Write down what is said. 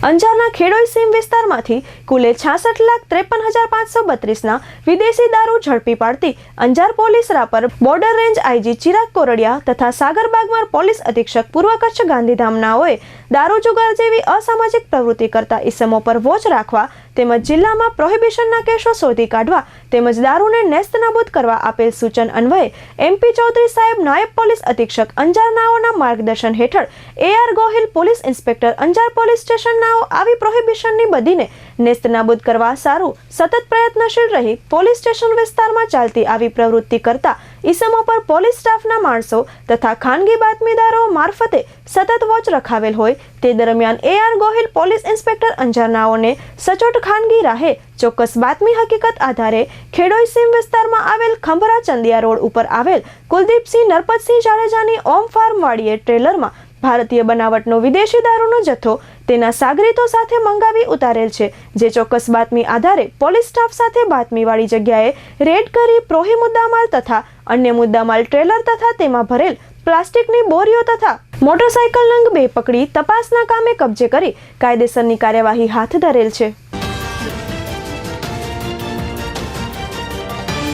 અંજારના ખેડોઈ સીમ વિસ્તારમાંથી કુલે 66,53,532ના વિદેશી દારૂ ઝડપી પાડતી Anjar police Rapar border range IG Chirag Kordia તથા સાગરબાગમાં પોલીસ અધિક્ષક પૂર્વ કચ્છ ગાંધીધામનાઓએ દારૂ જુગાર જેવી અસામાજિક પ્રવૃત્તિ કરતા ઇસમો પર વોચ રાખવા તેમજ જિલ્લામાં પ્રોહિબિશનના કેસો શોધી કાઢવા તેમજ દારૂને નેસ્તનાબૂદ કરવા આપેલ સૂચન અન્વયે એમપી ચૌધરી સાહેબ નાયબ પોલીસ અધિક્ષક અંજારનાઓના માર્ગદર્શન હેઠળ A R Gohil police inspector Anjar police સ્ટેશનનાઓ આવી પ્રોહિબિશનની બદીને નેસ્તનાબૂદ કરવા સારું સતત પ્રયત્નશીલ રહી પોલીસ સ્ટેશન વિસ્તારમાં ચાલતી આવી પ્રવૃત્તિ કરતા ઇસમો પર પોલીસ સ્ટાફના માણસો તથા ખાનગી બાતમીદારો મારફતે સતત વોચ રખાવેલ હોય તે દરમિયાન એઆર ગોહિલ પોલીસ ઇન્સ્પેક્ટર અંજારનાઓને સચોટ ખાનગી રાહે ચોક્કસ બાતમી હકીકત આધારે ખેડોઈ સીમ વિસ્તારમાં આવેલ ખંભરા ચંદિયા રોડ ઉપર આવેલ કુલદીપસિંહ નરપતસિંહ જાડેજાની ઓમ ફાર્મ વાડીએ ટ્રેલરમાં ભારતીય બનાવટનો વિદેશી દારૂનો જથ્થો તેના સાગરીતો સાથે મંગાવી ઉતારેલ છે, જે ચોક્કસ બાતમી આધારે પોલીસ સ્ટાફ સાથે બાતમીવાળી જગ્યાએ રેડ કરી પ્રોહી મુદ્દામાલ તથા અન્ય મુદ્દામાલ ટ્રેલર તથા તેમાં ભરેલ પ્લાસ્ટિકની બોરીઓ તથા મોટરસાયકલ નંગ 2 પકડી તપાસના કામે કબજે કરી કાયદેસરની કાર્યવાહી હાથ ધરેલ છે।